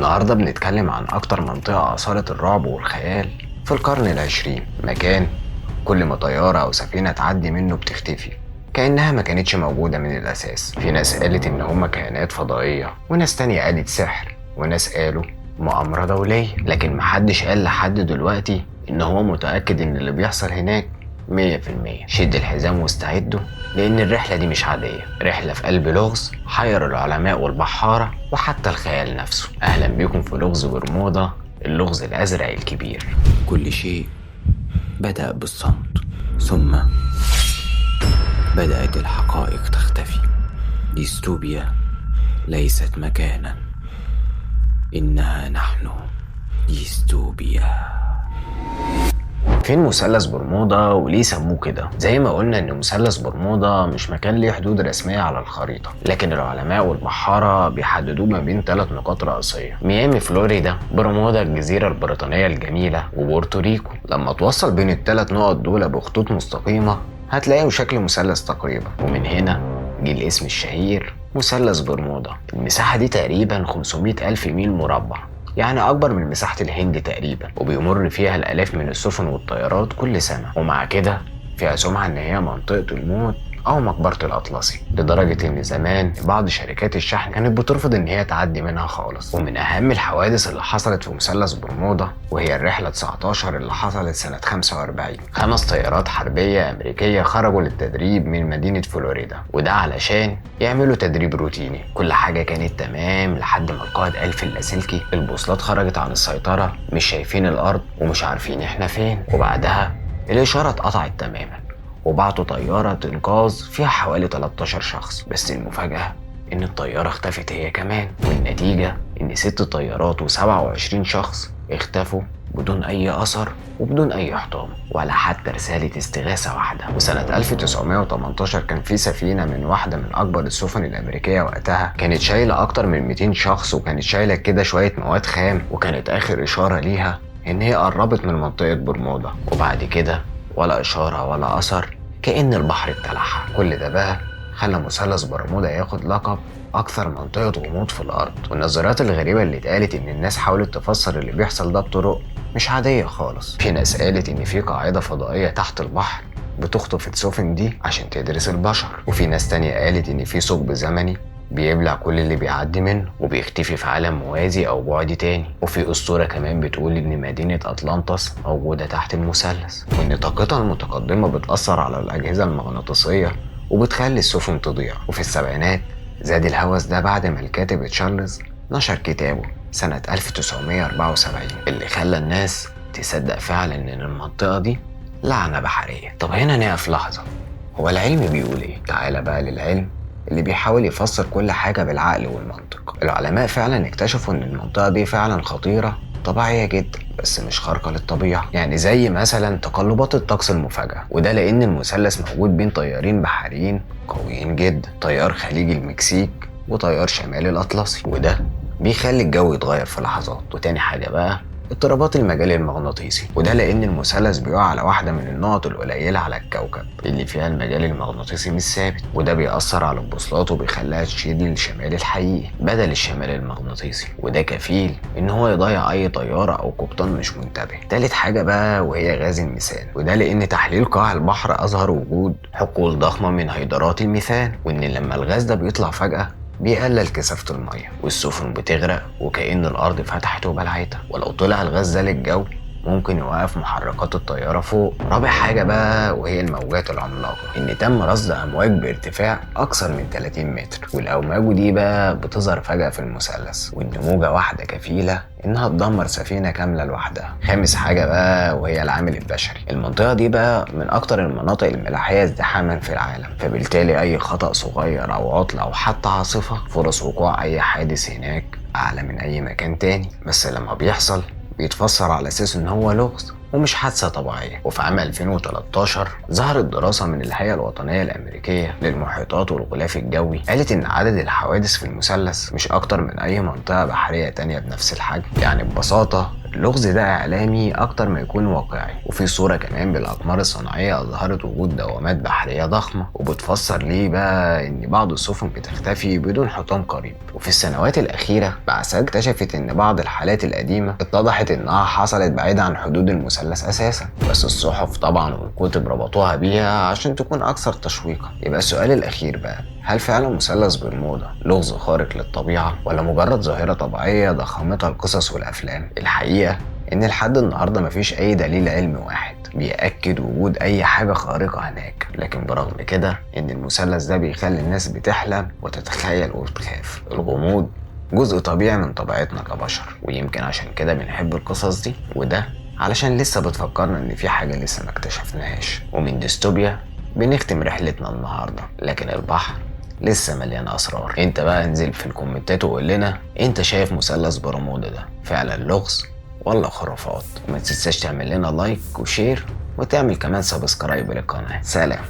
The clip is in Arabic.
النهاردة بنتكلم عن أكتر منطقة أثارت الرعب والخيال في القرن العشرين. مكان كل ما طيارة أو سفينة تعدي منه بتختفي كأنها ما كانتش موجودة من الأساس. في ناس قالت إن هما كائنات فضائية، وناس تانية قالت سحر، وناس قالوا مؤامرة دولية. لكن محدش قال لحد دلوقتي إن هو متأكد إن اللي بيحصل هناك 100%. شد الحزام واستعدوا، لأن الرحلة دي مش عادية، رحلة في قلب لغز حير العلماء والبحارة وحتى الخيال نفسه. أهلا بكم في لغز برمودا، اللغز الأزرق الكبير. كل شيء بدأ بالصمت، ثم بدأت الحقائق تختفي. ديستوبيا ليست مكانا، إنها نحن ديستوبيا. فين مثلث برمودا وليه سموه كده؟ زي ما قلنا ان مثلث برمودا مش مكان ليه حدود رسمية على الخريطة، لكن العلماء والبحارة بيحددوه ما بين 3 نقاط رئيسية: ميامي فلوريدا، برمودا الجزيرة البريطانية الجميلة، وبورتوريكو. لما توصل بين ال3 نقط دول بخطوط مستقيمة هتلاقيه شكل مثلث تقريبا، ومن هنا جه الاسم الشهير مثلث برمودا. المساحة دي تقريبا 500 ألف ميل مربع، يعني أكبر من مساحة الهند تقريبا، وبيمر فيها الآلاف من السفن والطيارات كل سنة. ومع كده فيها سمعة إن هي منطقة الموت أو مقبرة الأطلسي، لدرجة إن زمان بعض شركات الشحن كانت بترفض إن هي تعدي منها خالص. ومن أهم الحوادث اللي حصلت في مثلث برمودا وهي الرحلة 19 اللي حصلت سنة 45. 5 طيارات حربية أمريكية خرجوا للتدريب من مدينة فلوريدا، وده علشان يعملوا تدريب روتيني. كل حاجة كانت تمام لحد ما القائد قال في اللاسلكي البوصلات خرجت عن السيطرة، مش شايفين الأرض ومش عارفين إحنا فين. وبعدها الإشارة اتقطعت تماما، وبعتوا طيارة إنقاذ فيها حوالي 13 شخص. بس المفاجأة إن الطيارة اختفت هي كمان، والنتيجة إن 6 طيارات و27 شخص اختفوا بدون أي أثر وبدون أي حطام ولا حتى رسالة استغاثة واحدة. وسنة 1918 كان في سفينة من واحدة من أكبر السفن الأمريكية وقتها، كانت شايلة أكتر من 200 شخص، وكانت شايلة كده شوية مواد خام، وكانت آخر إشارة ليها إن هي قربت من منطقة برمودا. وبعد كده ولا إشارة ولا أثر، كأن البحر ابتلعها. كل ده بقى خلى مثلث برمودا ياخد لقب أكثر منطقة غموض في الأرض. والنظريات الغريبة اللي اتقالت إن الناس حاولت تفسر اللي بيحصل ده بطرق مش عادية خالص. في ناس قالت إن في قاعدة فضائية تحت البحر بتخطف السفن دي عشان تدرس البشر، وفي ناس تانية قالت إن في ثقب زمني بيبلع كل اللي بيعدي منه وبيختفي في عالم موازي أو بعد تاني. وفي أسطورة كمان بتقول إن مدينة أطلانتس موجودة تحت المثلث، وإن طاقتها المتقدمة بتأثر على الأجهزة المغناطيسية وبتخلي السفن تضيع. وفي السبعينات زاد الهوس ده بعد ما الكاتب تشارلز نشر كتابه سنة 1974 اللي خلى الناس تصدق فعلا إن المنطقة دي لعنة بحرية. طب هنا نقف لحظة، هو العلم بيقول إيه؟ تعالى بقى للعلم اللي بيحاول يفسر كل حاجة بالعقل والمنطق. العلماء فعلا اكتشفوا ان المنطقة دي فعلا خطيرة طبيعية جدا، بس مش خارقة للطبيعة. يعني زي مثلا تقلبات الطقس المفاجئة، وده لان المثلث موجود بين طيارين بحريين قويين جدا، طيار خليج المكسيك وطيار شمال الاطلسي، وده بيخلي الجو يتغير في لحظات. وتاني حاجة بقى اضطرابات المجال المغناطيسي، وده لان المثلث بيقع على واحدة من النقط القليلة على الكوكب اللي فيها المجال المغناطيسي مش ثابت، وده بيأثر على البوصلات وبيخليها تشير للشمال الحقيقي بدل الشمال المغناطيسي، وده كفيل ان هو يضيع اي طيارة او قبطان مش منتبه. تالت حاجة بقى وهي غاز الميثان، وده لان تحليل قاع البحر اظهر وجود حقول ضخمة من هيدرات الميثان، وان لما الغاز ده بيطلع فجأة بيقلل كثافة المية والسفن بتغرق وكأن الأرض فتحت وبلعتها. ولو طلع الغاز ده للجو ممكن يوقف محركات الطيارة فوق. رابع حاجة بقى وهي الموجات العملاقة، إن تم رصد أمواج بارتفاع أكثر من 30 متر، والأمواج دي بقى بتظهر فجأة في المثلث، وإن موجة واحدة كفيلة إنها تدمر سفينة كاملة لوحدها. خامس حاجة بقى وهي العامل البشري، المنطقة دي بقى من أكتر المناطق الملاحية ازدحاما في العالم، فبالتالي أي خطأ صغير أو عطل أو حتى عاصفة فرص وقوع أي حادث هناك أعلى من أي مكان تاني. بس لما بيحصل بيتفسر على أساس إن هو لغز ومش حادثة طبيعية. وفي عام 2013 ظهرت دراسة من الهيئة الوطنية الأمريكية للمحيطات والغلاف الجوي، قالت إن عدد الحوادث في المثلث مش أكتر من أي منطقة بحرية تانية بنفس الحجم. يعني ببساطة اللغز ده إعلامي أكتر ما يكون واقعي، وفي صورة كمان بالأقمار الصناعية أظهرت وجود دوامات بحرية ضخمة، وبتفسر ليه بقى إن بعض السفن بتختفي بدون حطام قريب. وفي السنوات الأخيرة بعثات اكتشفت إن بعض الحالات القديمة اتضحت إنها حصلت بعيد عن حدود المثلث أساسا، بس الصحف طبعا والكتب ربطوها بيها عشان تكون أكثر تشويقا. يبقى السؤال الأخير بقى، هل فعلا مثلث برمودا لغز خارق للطبيعة ولا مجرد ظاهرة طبيعية ضخمتها القصص والأفلام؟ الحقيقة إن لحد النهاردة مفيش أي دليل علمي واحد بيأكد وجود أي حاجة خارقة هناك، لكن برغم كده إن المثلث ده بيخلي الناس بتحلم وتتخيل وتخاف. الغموض جزء طبيعي من طبيعتنا كبشر، ويمكن عشان كده بنحب القصص دي، وده علشان لسه بتفكرنا إن في حاجة لسه ما اكتشفناهاش. ومن ديستوبيا بنختم رحلتنا النهاردة، لكن البحر لسه مليان اسرار. انت بقى انزل في الكومنتات وقول لنا انت شايف مثلث برمودا ده فعلا لغز ولا خرافات. وما تنساش تعمل لنا لايك وشير وتعمل كمان سبسكرايب للقناة. سلام.